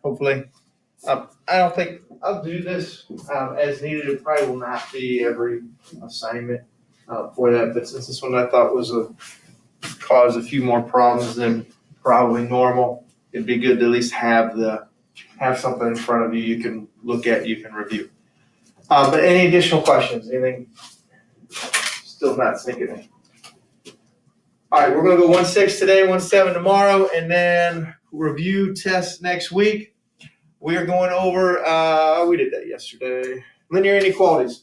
hopefully. I don't think I'll do this as needed. It probably will not be every assignment for that, but since this one I thought was cause a few more problems than probably normal, it'd be good to at least have something in front of you you can look at, you can review. But any additional questions? Anything still not sinking in? All right, we're going to go 1-6 today, 1-7 tomorrow, and then review tests next week. We are going over, we did that yesterday, linear inequalities.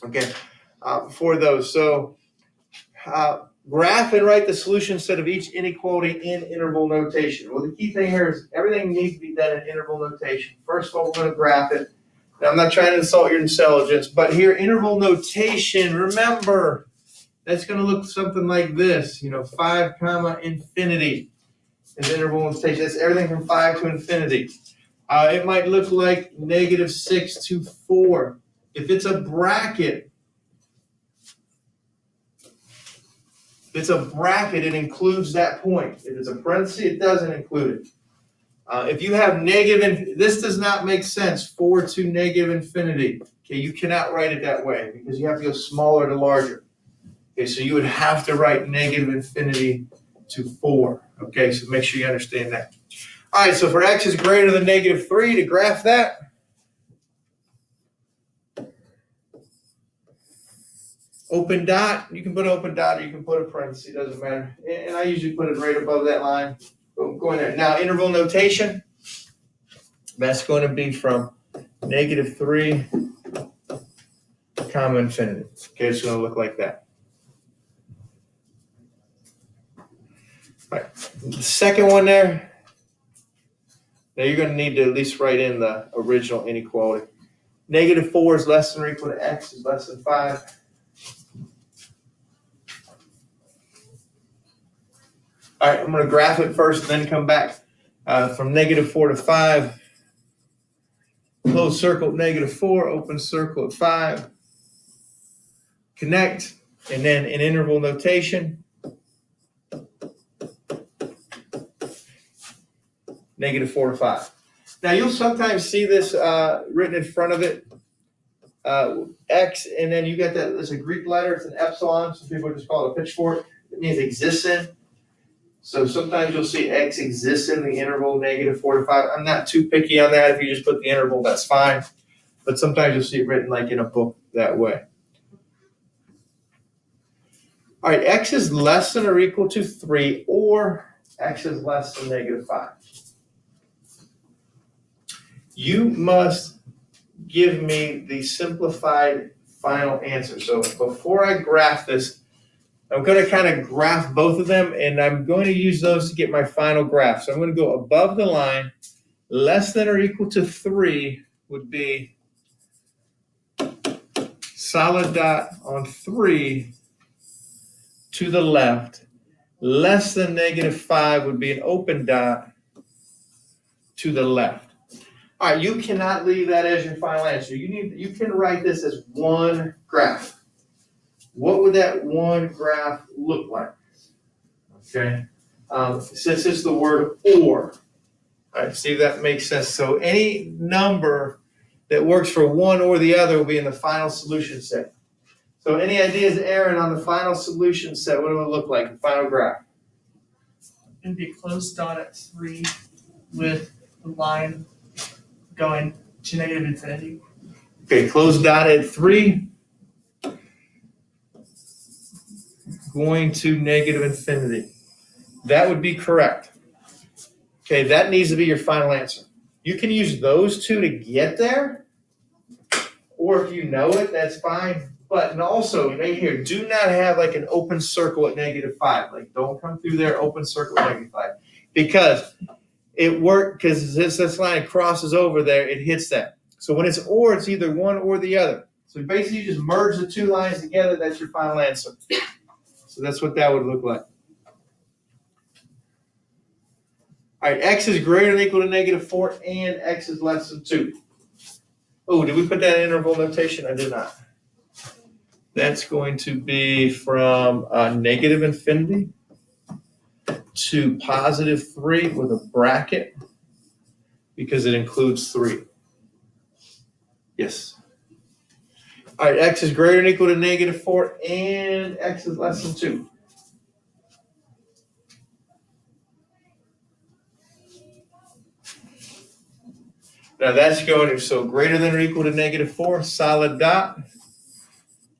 Okay, for those. So graph and write the solution set of each inequality in interval notation. Well, the key thing here is everything needs to be done in interval notation. First of all, we're going to graph it. Now, I'm not trying to insult your intelligence, but here, interval notation, remember, that's going to look something like this, 5 comma infinity is interval notation. That's everything from 5 to infinity. It might look like -6 to 4. If it's a bracket, it includes that point. If it's a parenthesis, it doesn't include it. If you have negative, this does not make sense, 4 to negative infinity. Okay, you cannot write it that way because you have to go smaller to larger. Okay, so you would have to write negative infinity to 4. Okay, so make sure you understand that. All right, so for x is greater than -3, to graph that, open dot, you can put an open dot or you can put a parenthesis, it doesn't matter. And I usually put it right above that line. Boom, go in there. Now, interval notation, that's going to be from -3 comma infinity. Okay, it's going to look like that. All right, the second one there, now you're going to need to at least write in the original inequality. -4 is less than or equal to x is less than 5. All right, I'm going to graph it first and then come back from -4 to 5. Close circle at -4, open circle at 5. Connect, and then in interval notation, -4 to 5. Now you'll sometimes see this written in front of it, x, and then you get that as a Greek letter. It's an epsilon. Some people just call it a pitchfork. It means exists in. So sometimes you'll see x exists in the interval -4 to 5. I'm not too picky on that. If you just put the interval, that's fine. But sometimes you'll see it written like in a book that way. All right, x is less than or equal to 3, or x is less than -5. You must give me the simplified final answer. So before I graph this, I'm going to kind of graph both of them, and I'm going to use those to get my final graph. So I'm going to go above the line. Less than or equal to 3 would be solid dot on 3 to the left. Less than -5 would be an open dot to the left. All right, you cannot leave that as your final answer. You can write this as one graph. What would that one graph look like? Okay, since it's the word or. All right, see if that makes sense. So any number that works for one or the other will be in the final solution set. So any ideas, Aaron, on the final solution set? What will it look like, the final graph? It'd be a closed dot at 3 with the line going to negative infinity. Okay, closed dot at 3. Going to negative infinity. That would be correct. Okay, that needs to be your final answer. You can use those two to get there, or if you know it, that's fine. But and also, right here, do not have like an open circle at -5. Like, don't come through there, open circle at -5. Because it worked, because this line crosses over there, it hits that. So when it's or, it's either one or the other. So basically, you just merge the two lines together, that's your final answer. So that's what that would look like. All right, x is greater than or equal to -4, and x is less than 2. Oh, did we put that in interval notation? I did not. That's going to be from negative infinity to +3 with a bracket because it includes 3. Yes. All right, x is greater than or equal to -4 and x is less than 2. Now that's going to, so greater than or equal to -4, solid dot,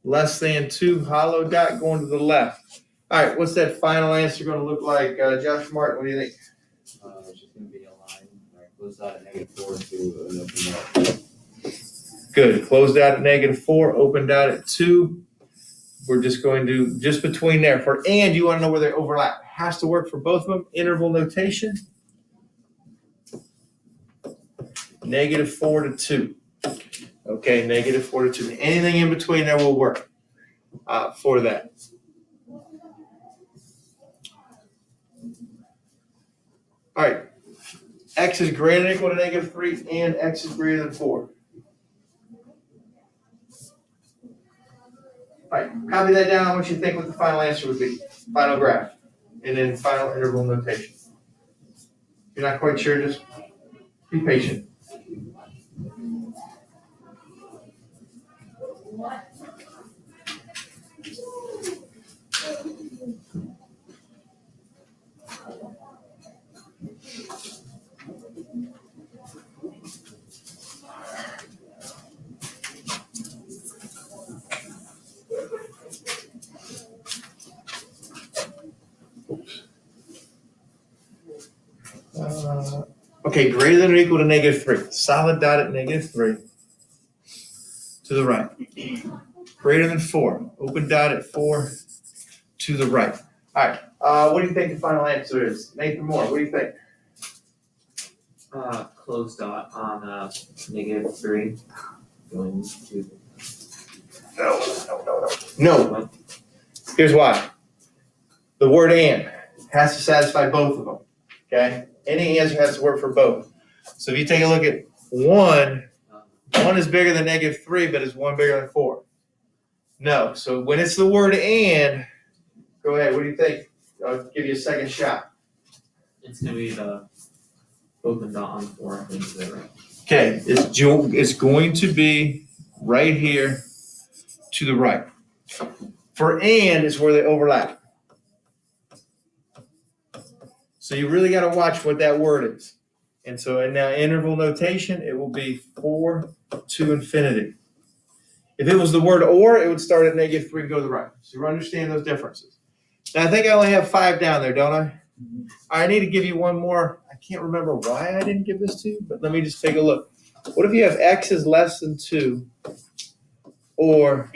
less than 2, hollow dot going to the left. All right, what's that final answer going to look like? Josh Martin, what do you think? It's just gonna be a line, like close out at -4 to an open dot. Good. Closed out at -4, opened out at 2. We're just going to, just between there. For and, you want to know where they overlap. Has to work for both of them. Interval notation. -4 to 2. Okay, -4 to 2. Anything in between there will work for that. All right. X is greater than or equal to -3 and x is greater than 4. All right, copy that down. What you think what the final answer would be. Final graph. And then final interval notation. If you're not quite sure, just be patient. Okay, greater than or equal to -3. Solid dot at -3. To the right. Greater than 4. Open dot at 4. To the right. All right. What do you think the final answer is? Nathan Moore, what do you think? Close dot on -3 going to. No. Here's why. The word and has to satisfy both of them. Okay? Any answer has to work for both. So if you take a look at 1, 1 is bigger than -3, but is 1 bigger than 4? No. So when it's the word and, go ahead. What do you think? I'll give you a second shot. It's gonna be the open dot on 4, I think, is that right? Okay. It's going to be right here to the right. For and is where they overlap. So you really got to watch what that word is. And so in now interval notation, it will be 4 to infinity. If it was the word or, it would start at -3 and go to the right. So you understand those differences. Now I think I only have 5 down there, don't I? I need to give you one more. I can't remember why I didn't give this to you, but let me just take a look. What if you have x is less than 2 or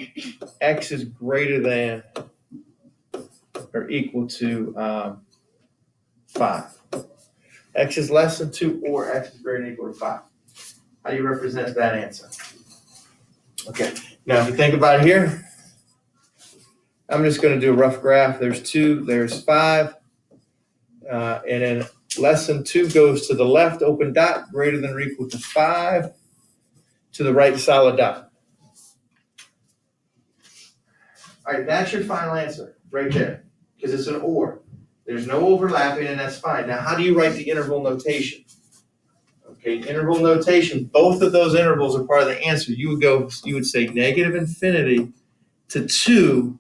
x is greater than or equal to 5? X is less than 2 or x is greater than or equal to 5. How do you represent that answer? Okay, now if you think about it here, I'm just going to do a rough graph. There's 2, there's 5, and then less than 2 goes to the left, open dot, greater than or equal to 5, to the right, solid dot. All right, that's your final answer right there, because it's an or. There's no overlapping, and that's fine. Now, how do you write the interval notation? Okay, interval notation, both of those intervals are part of the answer. You would say -infinity to 2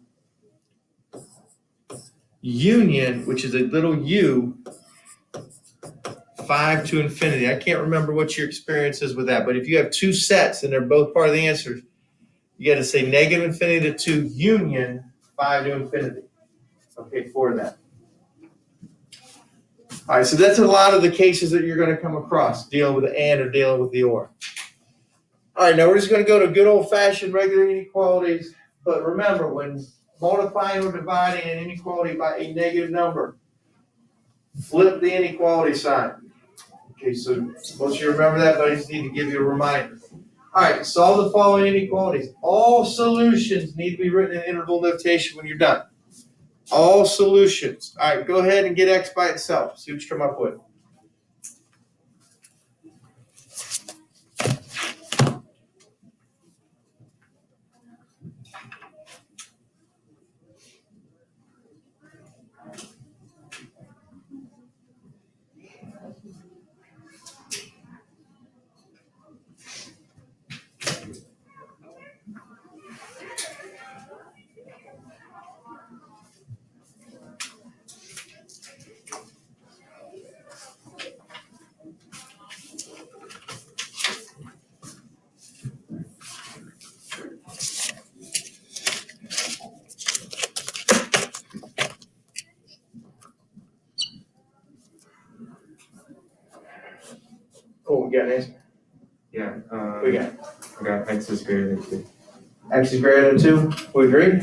union, which is a little u, 5 to infinity. I can't remember what your experience is with that, but if you have 2 sets and they're both part of the answer, you got to say -infinity to 2 union 5 to infinity. Okay, for that. All right, so that's a lot of the cases that you're going to come across, dealing with the and or dealing with the or. All right, now we're just going to go to good old-fashioned regular inequalities. But remember, when multiplying or dividing an inequality by a negative number, flip the inequality sign. Okay, so most of you remember that, but I just need to give you a reminder. All right, solve the following inequalities. All solutions need to be written in interval notation when you're done. All solutions. All right, go ahead and get x by itself. See what you come up with. Cool, we got an answer? Yeah, We got I got X is greater than 2. X is greater than 2, we agree?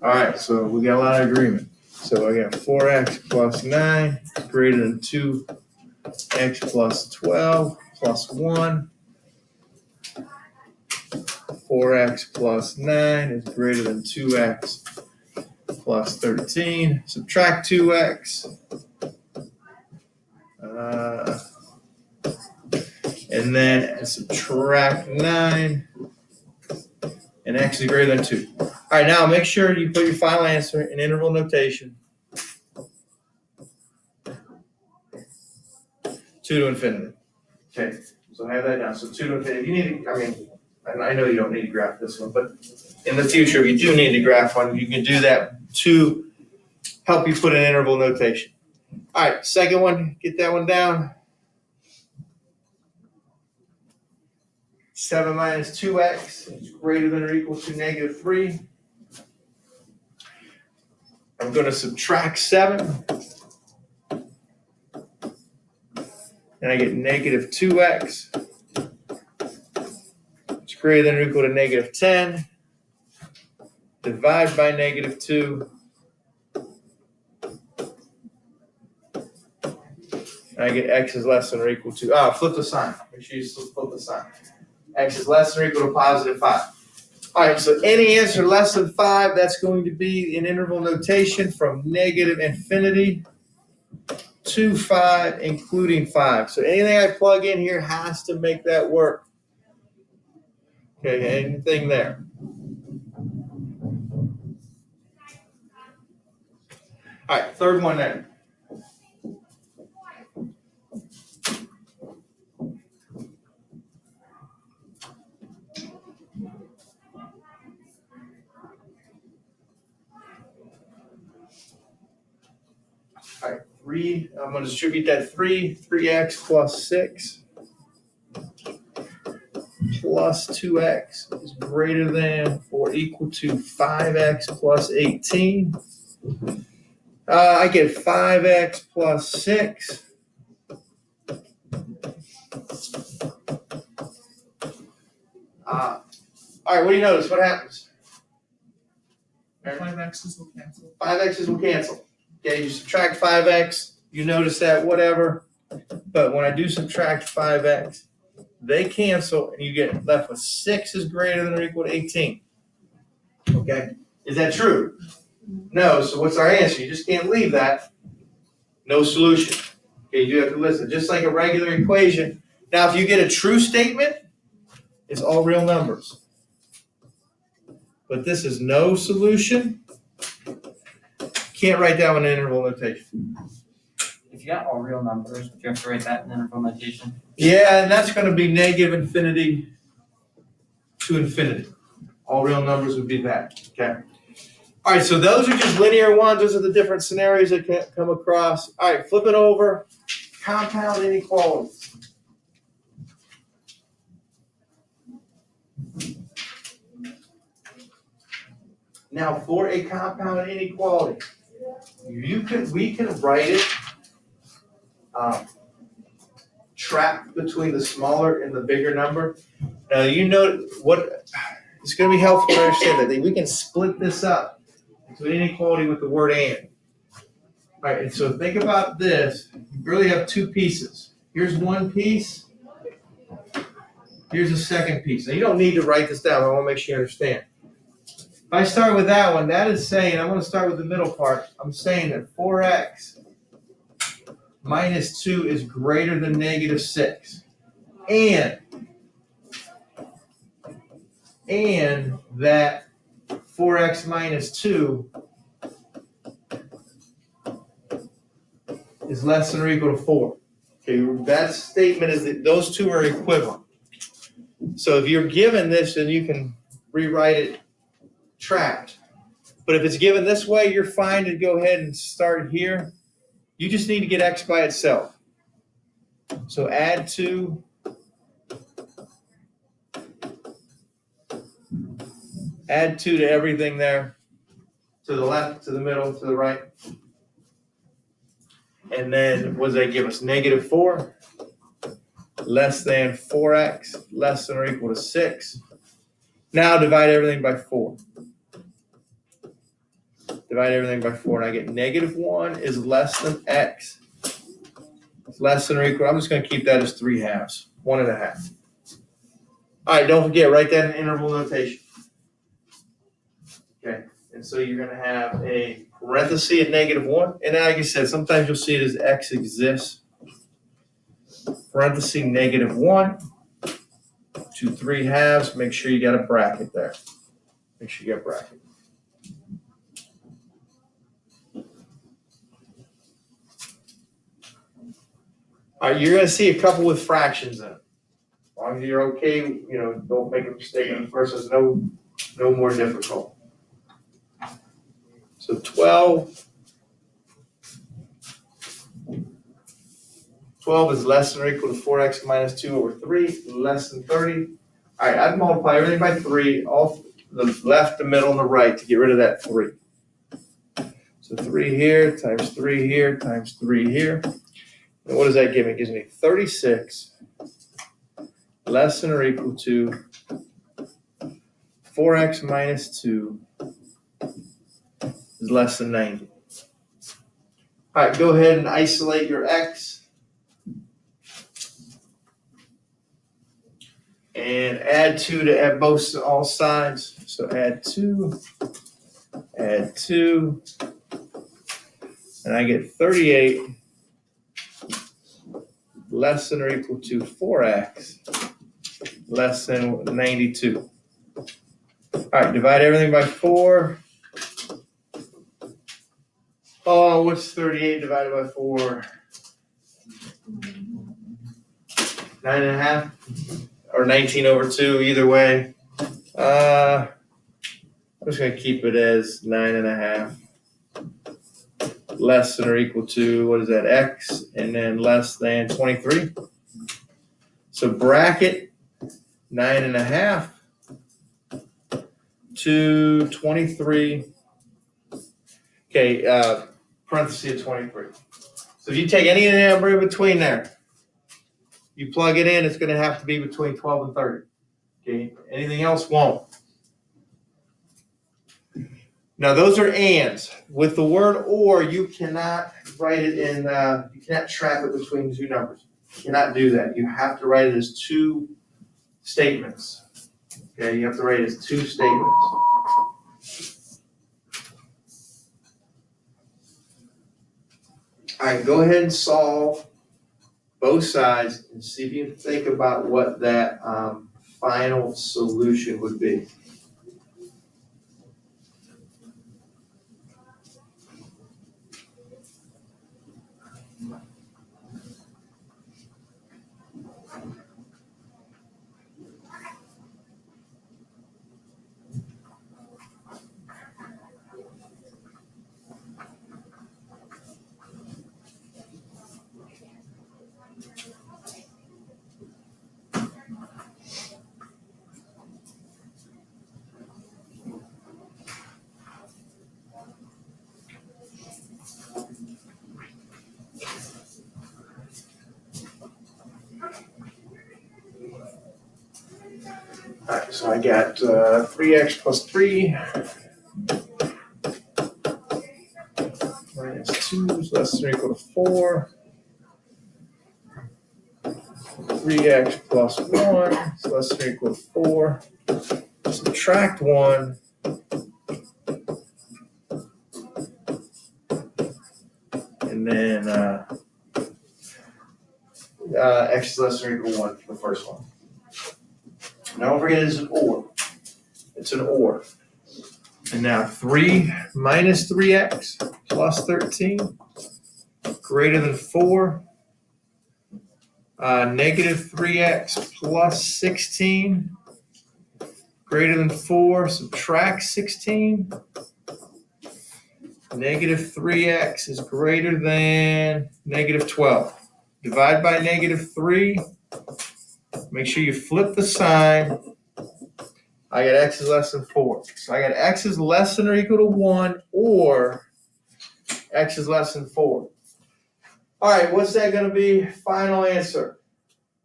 All right, so we got a lot of agreement. So I got 4x plus 9 greater than 2x plus 12 plus 1. 4x plus 9 is greater than 2x plus 13. Subtract 2x. And then subtract 9. And x is greater than 2. All right, now make sure you put your final answer in interval notation. 2 to infinity. Okay, so have that down. So 2 to infinity. If you need to, I mean, I know you don't need to graph this one, but in the future, if you do need to graph one, you can do that to help you put an interval notation. All right, second one, get that one down. 7 minus 2x is greater than or equal to negative 3. I'm going to subtract 7. And I get negative 2x. It's greater than or equal to negative 10. Divide by negative 2. And I get x is less than or equal to, flip the sign. Make sure you flip the sign. X is less than or equal to positive 5. All right, so any answer less than 5, that's going to be in interval notation from negative infinity to 5, including 5. So anything I plug in here has to make that work. Okay, anything there. All right, third one then. All right, 3, I'm going to distribute that 3x plus 6 plus 2x is greater than or equal to 5x plus 18. I get 5x plus 6. All right, what do you notice? What happens? 5x's will cancel. 5x's will cancel. Okay, you subtract 5x, you notice that, whatever. But when I do subtract 5x, they cancel, and you get left with 6 is greater than or equal to 18. Okay, is that true? No, so what's our answer? You just can't leave that. No solution. Okay, you do have to listen. Just like a regular equation. Now, if you get a true statement, it's all real numbers. But this is no solution. Can't write that one in interval notation. If you got all real numbers, would you have to write that in interval notation? Yeah, and that's going to be negative infinity to infinity. All real numbers would be that. Okay. All right, so those are just linear ones. Those are the different scenarios that can come across. All right, flip it over. Compound inequalities. Now, for a compound inequality, we can write it trapped between the smaller and the bigger number. Now, you know what? It's going to be helpful to understand that we can split this up into an inequality with the word and. All right, and so think about this. You really have two pieces. Here's one piece. Here's a second piece. Now, you don't need to write this down. I want to make sure you understand. If I start with that one, that is saying, I'm going to start with the middle part. I'm saying that 4x minus 2 is greater than negative 6. And that 4x minus 2 is less than or equal to 4. Okay, that statement is that those two are equivalent. So if you're given this, then you can rewrite it trapped. But if it's given this way, you're fine to go ahead and start here. You just need to get x by itself. So add 2. Add 2 to everything there. To the left, to the middle, to the right. And then what does that give us? Negative 4. less than 4x less than or equal to 6. Now divide everything by 4. Divide everything by 4, and I get -1 is less than x. It's less than or equal. I'm just going to keep that as 3 halves, 1.5. All right, don't forget, write that in interval notation. Okay, and so you're going to have a parenthesis at -1, and like I said, sometimes you'll see it as x exists. Parenthesis -1 to 3 halves. Make sure you got a bracket there. Make sure you got a bracket. All right, you're going to see a couple with fractions in it. As long as you're okay, don't make a mistake on the first. It's no more difficult. So 12 is less than or equal to 4x minus 2 over 3, less than 30. All right, I'd multiply everything by 3, all the left, the middle, and the right to get rid of that 3. So 3 here times 3 here times 3 here. And what does that give me? It gives me 36 less than or equal to 4x minus 2 is less than 90. All right, go ahead and isolate your x. And add 2 to all sides. So add 2, and I get 38 less than or equal to 4x less than 92. All right, divide everything by 4. Oh, what's 38 divided by 4? 9.5 or 19 over 2, either way. I'm just going to keep it as 9.5 less than or equal to, what is that, x, and then less than 23. So bracket 9.5 to 23. Okay, parenthesis of 23. So if you take any number in between there, you plug it in, it's going to have to be between 12 and 30. Okay, anything else won't. Now those are ands. With the word or, you cannot write it in, you cannot trap it between 2 numbers. You cannot do that. You have to write it as 2 statements. Okay, you have to write it as 2 statements. All right, go ahead and solve both sides and see if you can think about what that final solution would be. All right, so I got 3x plus 3 minus 2 is less than or equal to 4. 3x plus 1 is less than or equal to 4. Subtract 1. And then x is less than or equal to 1 for the first one. Now don't forget it's an or. It's an or. And now 3 minus 3x plus 13 greater than 4. Negative 3x plus 16 greater than 4. Subtract 16. Negative 3x is greater than negative 12. Divide by negative 3. Make sure you flip the sign. I got x is less than 4. So I got x is less than or equal to 1 or x is less than 4. All right, what's that going to be? Final answer.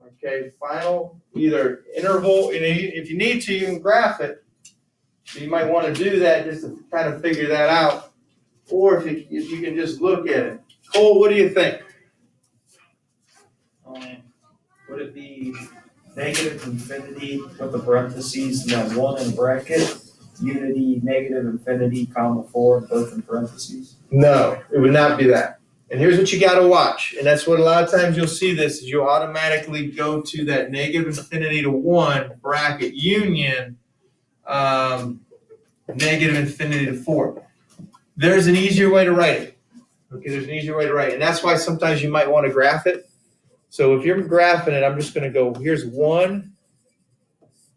Okay, final either interval, and if you need to, you can graph it. So you might want to do that just to kind of figure that out. Or if you can just look at it. Cole, what do you think? Would it be negative infinity with the parentheses and then 1 in bracket, unity negative infinity comma 4 both in parentheses? No, it would not be that. And here's what you got to watch. And that's what a lot of times you'll see this is you'll automatically go to that negative infinity to 1 bracket union negative infinity to 4. There's an easier way to write it. Okay, there's an easier way to write it. And that's why sometimes you might want to graph it. So if you're graphing it, I'm just going to go, here's 1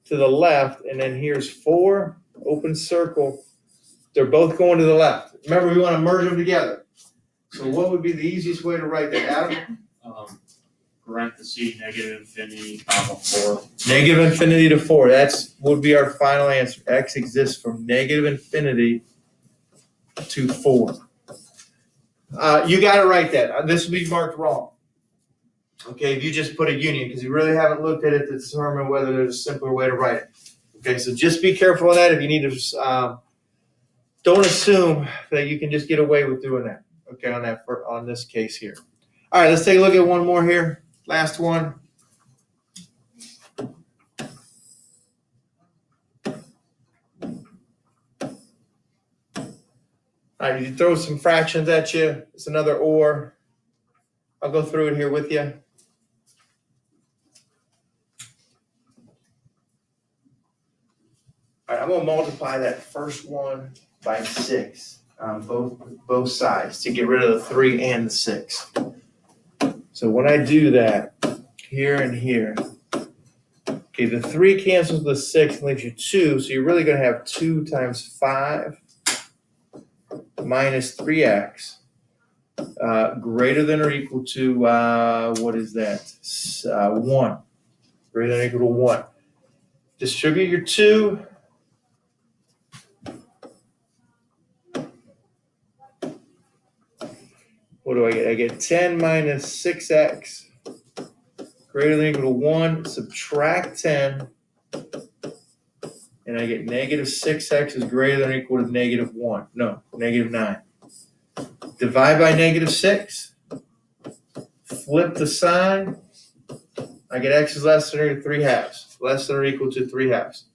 to the left, and then here's 4, open circle. They're both going to the left. Remember, we want to merge them together. So what would be the easiest way to write that, Adam? Parenthesis, negative infinity, comma 4. Negative infinity to 4. That's would be our final answer. X exists from negative infinity to 4. You got to write that. This will be marked wrong. Okay, if you just put a union, because you really haven't looked at it to determine whether there's a simpler way to write it. Okay, so just be careful of that. If you need to, don't assume that you can just get away with doing that. Okay, on this case here. All right, let's take a look at one more here. Last one. All right, you throw some fractions at you. It's another or. I'll go through it here with you. All right, I'm going to multiply that first one by 6 on both sides to get rid of the 3 and the 6. So when I do that, here and here, okay, the 3 cancels the 6 and leaves you 2, so you're really going to have 2 times 5 minus 3x greater than or equal to, what is that? 1. Greater than or equal to 1. Distribute your 2. What do I get? I get 10 minus 6x greater than or equal to 1. Subtract 10. And I get negative 6x is greater than or equal to negative 1. No, negative 9. Divide by negative 6. Flip the sign. I get x is less than or equal to 3 halves. Less than or equal to 3 halves.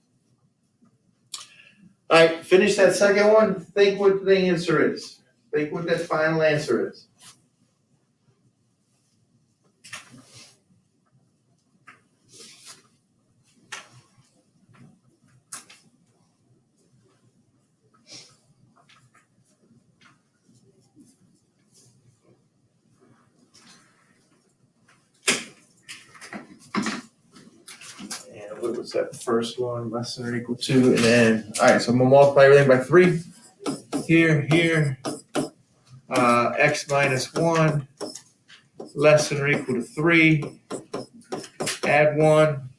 All right, finish that second one. Think what the answer is. Think what that final answer is. And what was that first one? Less than or equal to, and then, all right, so I'm gonna multiply everything by 3. Here, x minus 1, less than or equal to 3. Add 1,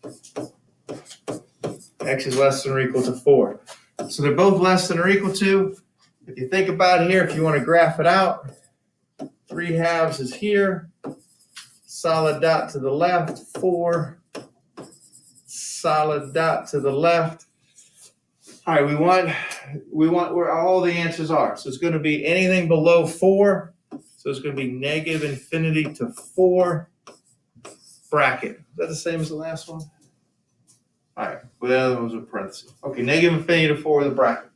x is less than or equal to 4. So they're both less than or equal to. If you think about it here, if you want to graph it out, 3 halves is here. Solid dot to the left, 4. Solid dot to the left. All right, we want where all the answers are. So it's going to be anything below 4. So it's going to be negative infinity to 4 bracket. Is that the same as the last one? All right, well, the other one was a parenthesis. Okay, negative infinity to 4 with a bracket.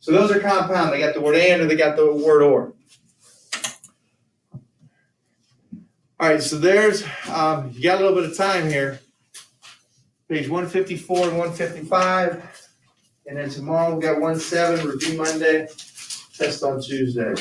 So those are compound. They got the word and or they got the word or. All right, so there's, you got a little bit of time here. Page 154 and 155. And then tomorrow we got 1-7, review Monday, test on Tuesday.